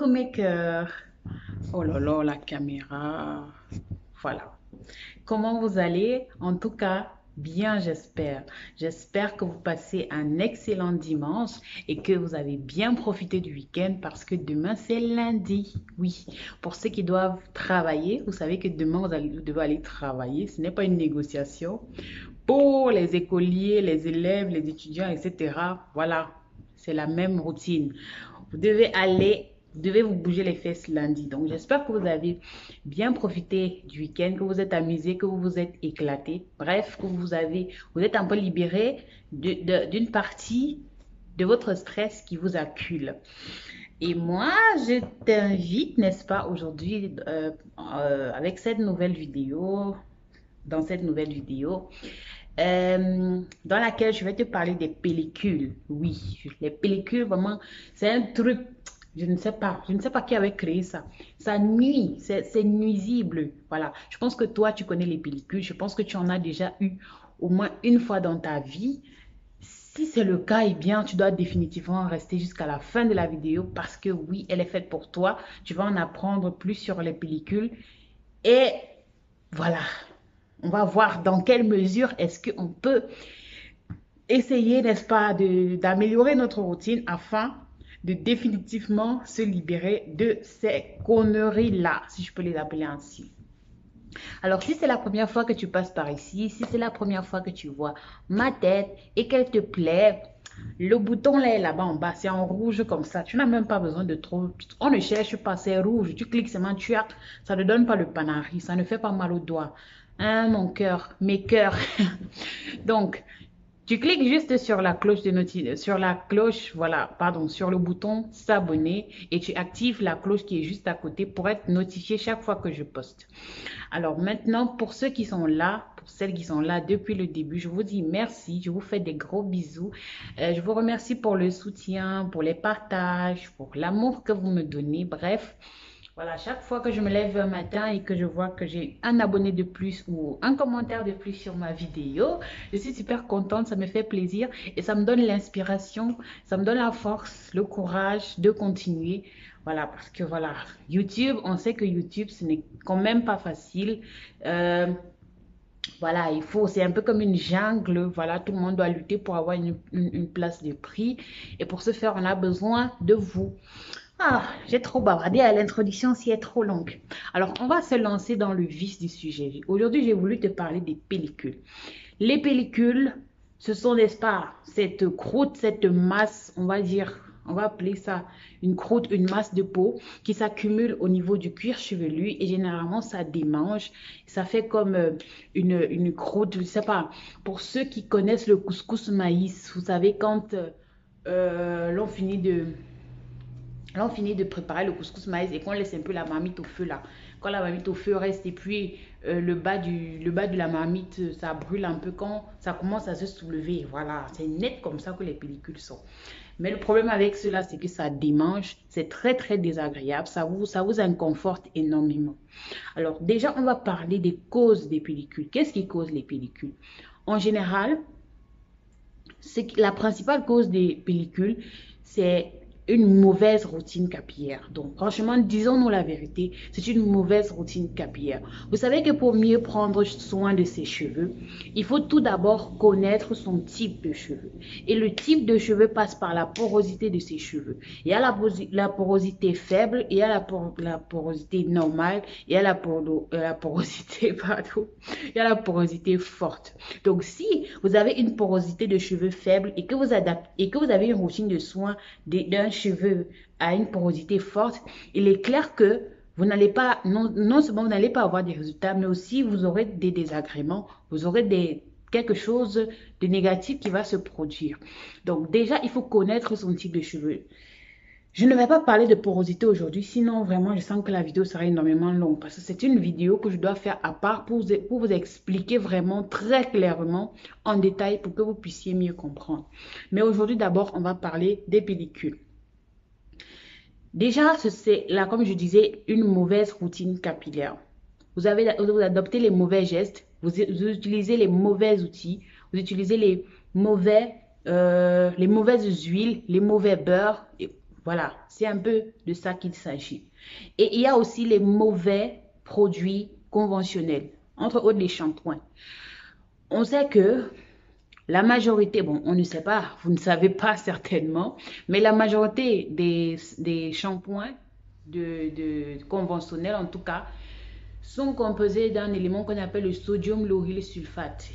Coucou mes cœurs. Oh là là, la caméra. Voilà. Comment vous allez? En tout cas, bien, j'espère. J'espère que vous passez un excellent dimanche et que vous avez bien profité du week-end parce que demain, c'est lundi. Oui, pour ceux qui doivent travailler, vous savez que demain, vous devez aller travailler. Ce n'est pas une négociation. Pour les écoliers, les élèves, les étudiants, etc., voilà, c'est la même routine. Vous devez aller, vous devez vous bouger les fesses lundi. Donc, j'espère que vous avez bien profité du week-end, que vous êtes amusés, que vous vous êtes éclatés. Bref, que vous êtes un peu libérés d'une partie de votre stress qui vous accule. Et moi, je t'invite, n'est-ce pas, aujourd'hui, avec cette nouvelle vidéo, dans cette nouvelle vidéo, dans laquelle je vais te parler des pellicules. Oui, les pellicules, vraiment, c'est un truc, je ne sais pas qui avait créé ça. Ça nuit, c'est nuisible. Voilà, je pense que toi, tu connais les pellicules, je pense que tu en as déjà eu au moins une fois dans ta vie. Si c'est le cas, eh bien, tu dois définitivement rester jusqu'à la fin de la vidéo parce que oui, elle est faite pour toi. Tu vas en apprendre plus sur les pellicules. Et voilà, on va voir dans quelle mesure est-ce qu'on peut essayer, n'est-ce pas, d'améliorer notre routine afin de définitivement se libérer de ces conneries-là, si je peux les appeler ainsi. Alors, si c'est la première fois que tu passes par ici, si c'est la première fois que tu vois ma tête et qu'elle te plaît, le bouton là est là-bas en bas, c'est en rouge comme ça. Tu n'as même pas besoin de trop. On ne cherche pas, c'est rouge. Tu cliques seulement, ça ne donne pas le panari, ça ne fait pas mal aux doigts. Hein, mon cœur, mes cœurs. Donc, tu cliques juste sur la cloche de sur la cloche, voilà, pardon, sur le bouton s'abonner et tu actives la cloche qui est juste à côté pour être notifié chaque fois que je poste. Alors maintenant, pour ceux qui sont là, pour celles qui sont là depuis le début, je vous dis merci, je vous fais des gros bisous. Je vous remercie pour le soutien, pour les partages, pour l'amour que vous me donnez. Bref, voilà, chaque fois que je me lève un matin et que je vois que j'ai un abonné de plus ou un commentaire de plus sur ma vidéo, je suis super contente, ça me fait plaisir et ça me donne l'inspiration, ça me donne la force, le courage de continuer. Voilà, parce que voilà, YouTube, on sait que YouTube, ce n'est quand même pas facile. Euh, voilà, c'est un peu comme une jungle. Voilà, tout le monde doit lutter pour avoir une place de prix. Et pour ce faire, on a besoin de vous. Ah, j'ai trop bavardé à l'introduction, si elle est trop longue. Alors, on va se lancer dans le vif du sujet. Aujourd'hui, j'ai voulu te parler des pellicules. Les pellicules, ce sont, n'est-ce pas, cette croûte, cette masse, on va dire, on va appeler ça une croûte, une masse de peau qui s'accumule au niveau du cuir chevelu et généralement ça démange. Ça fait comme une croûte, je ne sais pas, pour ceux qui connaissent le couscous maïs, vous savez, quand l'on finit de préparer le couscous maïs et qu'on laisse un peu la marmite au feu là. Quand la marmite au feu reste et puis le bas de la marmite, ça brûle un peu quand ça commence à se soulever. Voilà, c'est net comme ça que les pellicules sont. Mais le problème avec cela, c'est que ça démange, c'est très très désagréable, ça vous inconforte énormément. Alors déjà, on va parler des causes des pellicules. Qu'est-ce qui cause les pellicules? En général, la principale cause des pellicules, c'est une mauvaise routine capillaire. Donc, franchement, disons-nous la vérité, c'est une mauvaise routine capillaire. Vous savez que pour mieux prendre soin de ses cheveux, il faut tout d'abord connaître son type de cheveux. Et le type de cheveux passe par la porosité de ses cheveux. Il y a la porosité faible, il y a la porosité normale, il y a la porosité, pardon, il y a la porosité forte. Donc, si vous avez une porosité de cheveux faible et que vous avez une routine de soins d'un cheveu à une porosité forte, il est clair que vous n'allez pas, non seulement vous n'allez pas avoir des résultats, mais aussi vous aurez des désagréments, vous aurez quelque chose de négatif qui va se produire. Donc déjà, il faut connaître son type de cheveux. Je ne vais pas parler de porosité aujourd'hui, sinon vraiment je sens que la vidéo sera énormément longue parce que c'est une vidéo que je dois faire à part pour vous expliquer vraiment très clairement en détail pour que vous puissiez mieux comprendre. Mais aujourd'hui d'abord, on va parler des pellicules. Déjà, c'est là, comme je disais, une mauvaise routine capillaire. Vous adoptez les mauvais gestes, vous utilisez les mauvais outils, vous utilisez les mauvaises huiles, les mauvais beurres. Voilà, c'est un peu de ça qu'il s'agit. Et il y a aussi les mauvais produits conventionnels, entre autres les shampoings. On sait que la majorité, bon, on ne sait pas, vous ne savez pas certainement, mais la majorité des shampoings conventionnels, en tout cas, sont composés d'un élément qu'on appelle le sodium lauryl sulfate.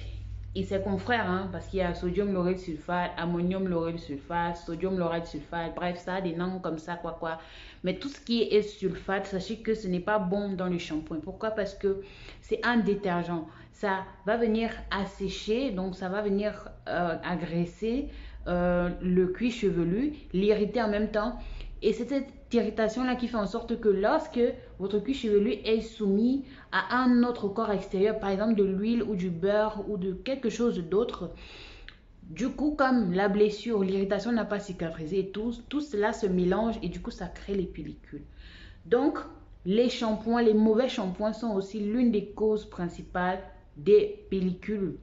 Et c'est confrère, hein, parce qu'il y a sodium lauryl sulfate, ammonium lauryl sulfate, sodium lauryl sulfate, bref, ça a des noms comme ça, quoi. Mais tout ce qui est sulfate, sachez que ce n'est pas bon dans le shampoing. Pourquoi? Parce que c'est un détergent. Ça va venir assécher, donc ça va venir agresser le cuir chevelu, l'irriter en même temps. Et c'est cette irritation-là qui fait en sorte que lorsque votre cuir chevelu est soumis à un autre corps extérieur, par exemple de l'huile ou du beurre ou de quelque chose d'autre, du coup, comme la blessure, l'irritation n'a pas cicatrisé, et tout cela se mélange et du coup, ça crée les pellicules. Donc, les shampoings, les mauvais shampoings sont aussi l'une des causes principales des pellicules.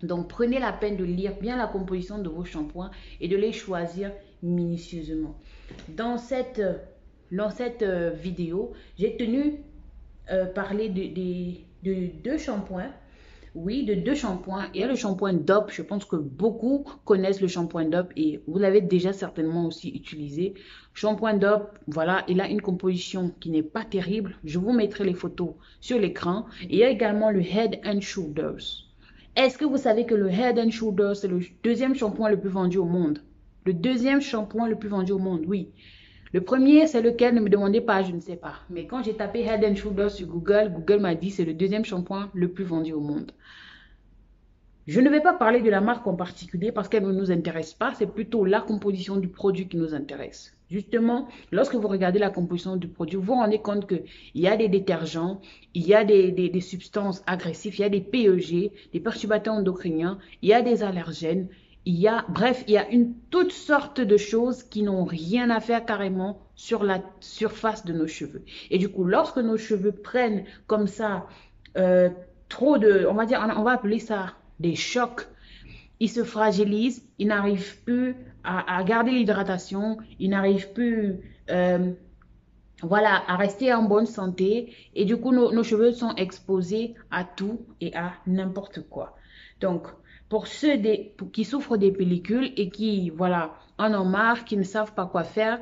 Donc, prenez la peine de lire bien la composition de vos shampoings et de les choisir minutieusement. Dans cette vidéo, j'ai tenu parler de deux shampoings. Oui, de deux shampoings. Il y a le shampoing Dove. Je pense que beaucoup connaissent le shampoing Dove et vous l'avez déjà certainement aussi utilisé. Shampoing Dove, voilà, il a une composition qui n'est pas terrible. Je vous mettrai les photos sur l'écran. Il y a également le Head and Shoulders. Est-ce que vous savez que le Head and Shoulders, c'est le deuxième shampoing le plus vendu au monde? Le deuxième shampoing le plus vendu au monde, oui. Le premier, c'est lequel? Ne me demandez pas, je ne sais pas. Mais quand j'ai tapé Head and Shoulders sur Google, Google m'a dit c'est le deuxième shampoing le plus vendu au monde. Je ne vais pas parler de la marque en particulier parce qu'elle ne nous intéresse pas. C'est plutôt la composition du produit qui nous intéresse. Justement, lorsque vous regardez la composition du produit, vous vous rendez compte qu'il y a des détergents, il y a des substances agressives, il y a des PEG, des perturbateurs endocriniens, il y a des allergènes, bref, il y a toutes sortes de choses qui n'ont rien à faire carrément sur la surface de nos cheveux. Et du coup, lorsque nos cheveux prennent comme ça trop de, on va dire, on va appeler ça des chocs, ils se fragilisent, ils n'arrivent plus à garder l'hydratation, ils n'arrivent plus voilà, à rester en bonne santé et du coup nos cheveux sont exposés à tout et à n'importe quoi. Donc, pour ceux qui souffrent des pellicules et qui, voilà, en ont marre, qui ne savent pas quoi faire,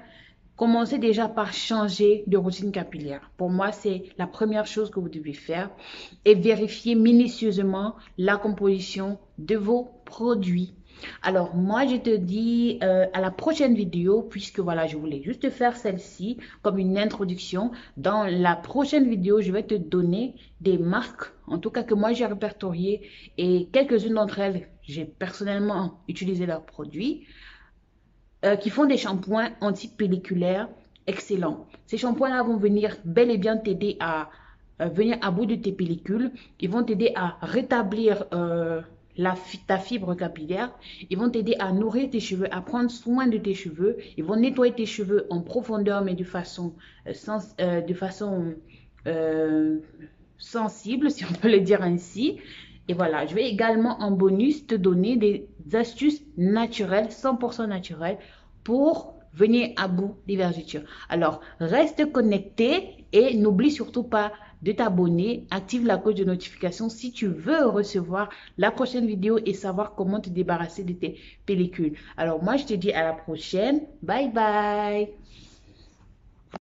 commencez déjà par changer de routine capillaire. Pour moi, c'est la première chose que vous devez faire et vérifier minutieusement la composition de vos produits. Alors, moi, je te dis à la prochaine vidéo, puisque voilà, je voulais juste faire celle-ci comme une introduction. Dans la prochaine vidéo, je vais te donner des marques, en tout cas que moi j'ai répertoriées et quelques-unes d'entre elles, j'ai personnellement utilisé leurs produits qui font des shampoings anti-pelliculaires excellents. Ces shampoings-là vont venir bel et bien t'aider à venir à bout de tes pellicules. Ils vont t'aider à rétablir ta fibre capillaire. Ils vont t'aider à nourrir tes cheveux, à prendre soin de tes cheveux. Ils vont nettoyer tes cheveux en profondeur, mais de façon, sensible, si on peut le dire ainsi. Et voilà, je vais également en bonus te donner des astuces naturelles, 100% naturelles, pour venir à bout des vergetures. Alors, reste connecté et n'oublie surtout pas de t'abonner, active la cloche de notification si tu veux recevoir la prochaine vidéo et savoir comment te débarrasser de tes pellicules. Alors, moi, je te dis à la prochaine. Bye bye!